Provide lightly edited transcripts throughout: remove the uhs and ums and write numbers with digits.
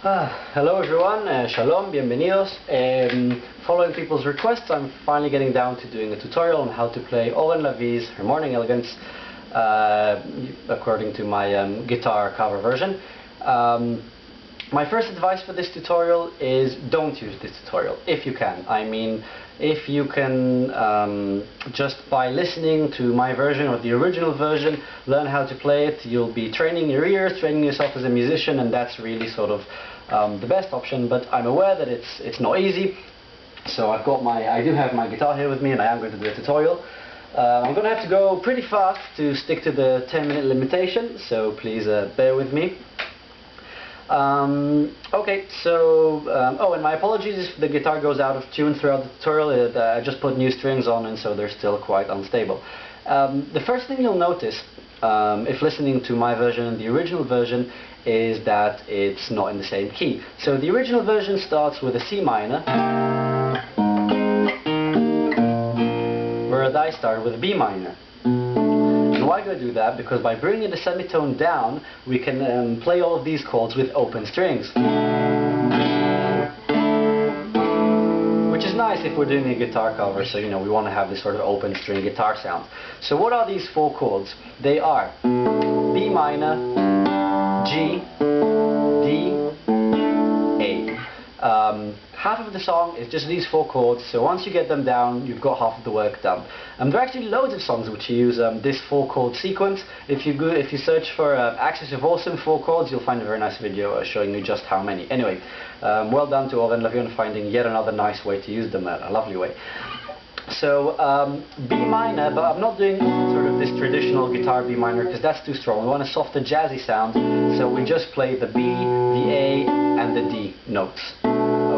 Hello everyone, shalom, bienvenidos. Following people's requests, I'm finally getting down to doing a tutorial on how to play Oren Lavie's Her Morning Elegance according to my guitar cover version. My first advice for this tutorial is don't use this tutorial if you can. I mean, if you can just by listening to my version or the original version learn how to play it, you'll be training your ears, training yourself as a musician, and that's really sort of the best option. But I'm aware that it's not easy, so I do have my guitar here with me, and I am going to do a tutorial. I'm going to have to go pretty fast to stick to the 10-minute limitation, so please bear with me. Okay, so, and my apologies if the guitar goes out of tune throughout the tutorial. I just put new strings on, and so they're still quite unstable. The first thing you'll notice, if listening to my version and the original version, is that it's not in the same key. So the original version starts with a C minor, whereas I start with a B minor. Why do I do that? Because by bringing the semitone down, we can play all of these chords with open strings. Which is nice if we're doing a guitar cover, so you know we want to have this sort of open string guitar sound. So what are these four chords? They are B minor, G, D, A. Half of the song is just these four chords, so once you get them down, you've got half of the work done. There are actually loads of songs which use this four chord sequence. If you search for Axis of Awesome 4 chords, you'll find a very nice video showing you just how many. Anyway, well done to Oren Lavie on finding yet another nice way to use them, a lovely way. So B minor, but I'm not doing sort of this traditional guitar B minor because that's too strong. We want a softer jazzy sound, so we just play the B, the A, and the D notes.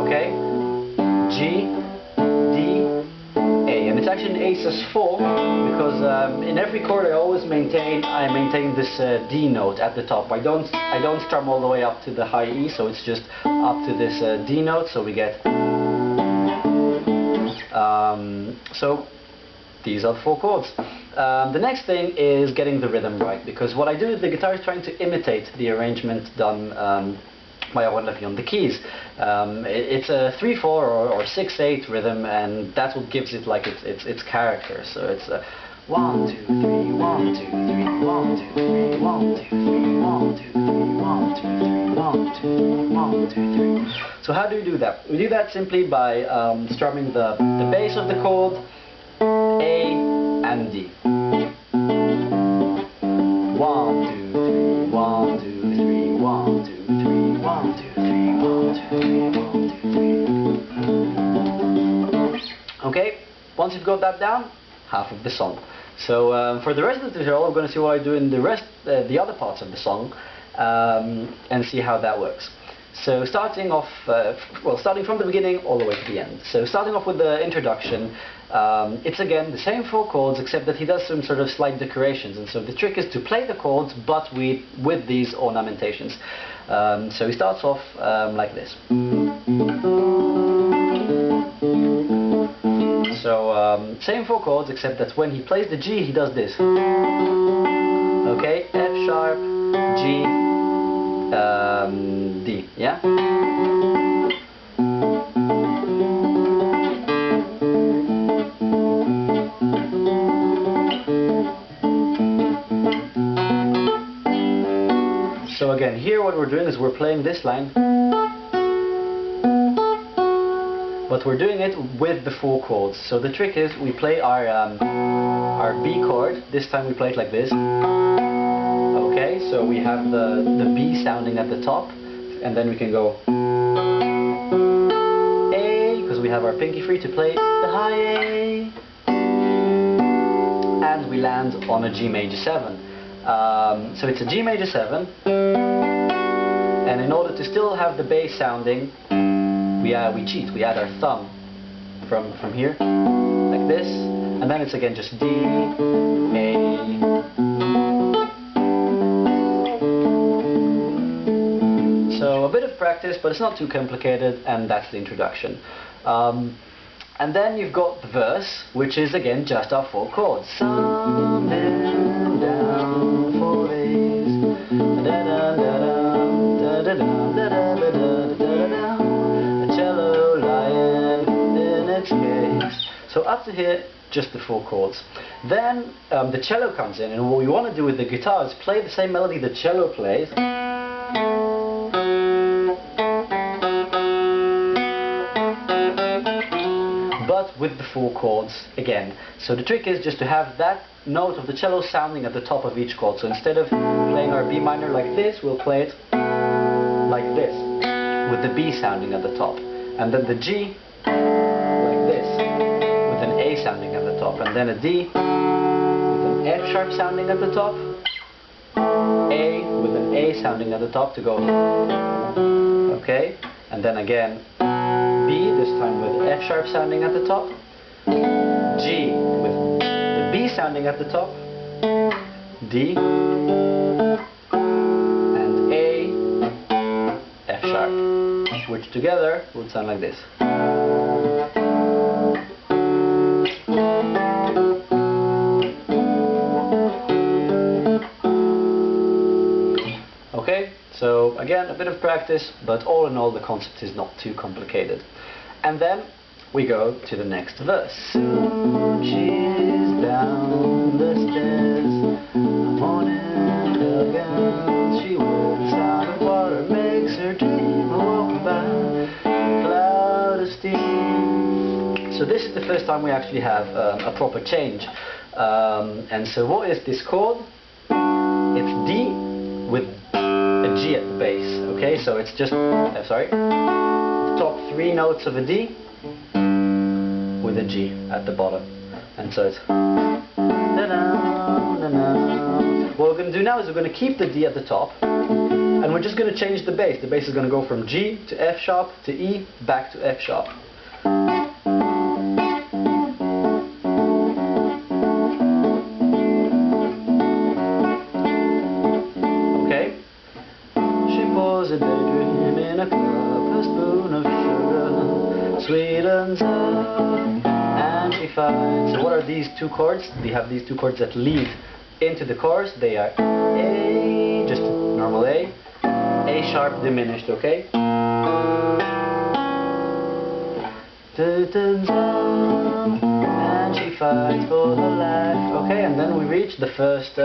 Okay, G, D, A, and it's actually an A sus4 because in every chord I maintain this D note at the top. I don't strum all the way up to the high E, so it's just up to this D note. So we get. So these are the four chords. The next thing is getting the rhythm right, because what I do with the guitar is trying to imitate the arrangement done by Oren Lavie on the keys. It's a 3/4 or 6/8 rhythm, and that's what gives it like its character. So it's a 1 2 3 1 2 3 1 2 3 1 2 3 1 2 3 1 2 3 1 2 1 2 3. So how do we do that? We do that simply by strumming the bass of the chord A and D. 1 2 3 1 2 3 1 2 3 1 2 3 1 2 3 1 2 3. Okay, once you've got that down, half of the song. So for the rest of the tutorial, we're going to see what I do in the other parts of the song, and see how that works. So starting off, starting from the beginning all the way to the end. So starting off with the introduction, it's again the same four chords, except that he does some sort of slight decorations, and so the trick is to play the chords, but with these ornamentations. So he starts off like this. So same four chords, except that when he plays the G, he does this. Okay, F sharp, G, D, yeah? So again, here what we're doing is we're playing this line, but we're doing it with the four chords. So the trick is we play our B chord. This time we play it like this. Okay, so we have the B sounding at the top, and then we can go A, because we have our pinky free to play the high A, and we land on a G major 7. So it's a G major 7, and in order to still have the bass sounding, we cheat. We add our thumb from here, like this, and then it's again just D, A. So a bit of practice, but it's not too complicated, and that's the introduction. And then you've got the verse, which is again just our four chords. Sun and down 4 days. Da -da -da -da, da -da -da -da -da -da. So up to here, just the 4 chords. Then the cello comes in, and what we want to do with the guitar is play the same melody the cello plays, but with the 4 chords again. So the trick is just to have that note of the cello sounding at the top of each chord. So instead of playing our B minor like this, we'll play it like this, with the B sounding at the top. And then the G like this, with an A sounding at the top. And then a D with an F sharp sounding at the top, A with an A sounding at the top to go, okay? And then again B, this time with F sharp sounding at the top, G with the B sounding at the top, D, and A, F sharp, which together would sound like this. Okay, so again, a bit of practice, but all in all the concept is not too complicated. And then we go to the next verse. Soon she's down the stairs, morning elegance, she walks out of water, makes her dream a walk by cloud of steam. So this is the first time we actually have a proper change. And so what is this chord? It's D with a G at the base. Okay, so it's just, the top 3 notes of a D with a G at the bottom. And so it's what we're going to do now is we're going to keep the D at the top, and we're just going to change the bass. The bass is going to go from G to F sharp to E back to F sharp. Okay? She pours a daydream in a cup, a spoon of sugar sweetens up, and she finds. So what are these 2 chords? We have these 2 chords that lead into the chorus. They are A, just normal A sharp diminished, okay? And she fights for her life, okay? And then we reach the first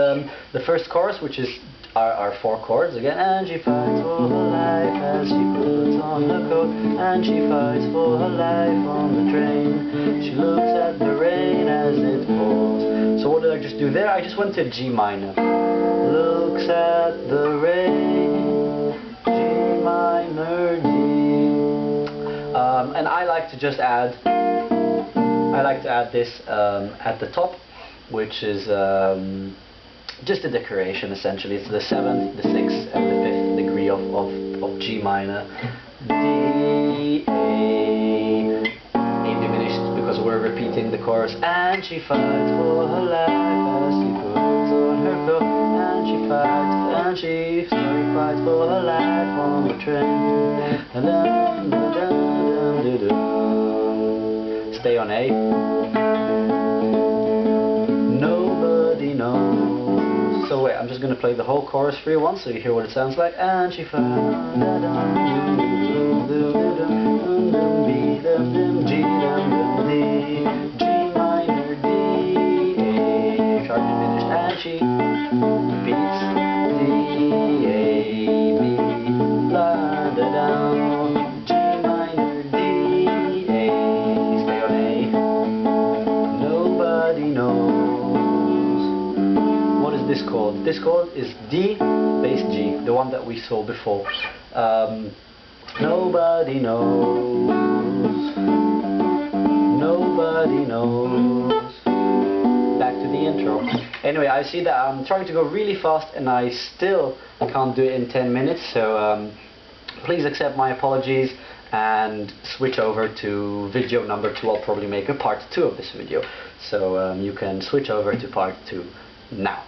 chorus, which is our 4 chords again. And she fights for her life as she puts on her coat, and she fights for her life on the train. She looks at the rain as it falls. So what did I just do there? I just went to G minor. Looks at the rain, G minor, D. And I like to just add, this at the top, which is just a decoration essentially. It's the 7th, the 6th, and the 5th degree of G minor. D, A diminished because we're repeating the chorus. And she fights for her life as she puts on her coat. And she fights for her life on the train. Stay on A. Nobody knows. So wait, I'm just going to play the whole chorus for you once so you hear what it sounds like. And she fights G minor, D, A sharp diminished, and she beats D, A, B, la, da, down, G minor, D, A, stay on A. Nobody knows. What is this chord? This chord is D, bass G, the one that we saw before. Nobody knows. Nobody knows. Back to the intro. Anyway, I see that I'm trying to go really fast and I still can't do it in 10 minutes, so please accept my apologies and switch over to video number 2. I'll probably make a part 2 of this video, so you can switch over to part 2 now.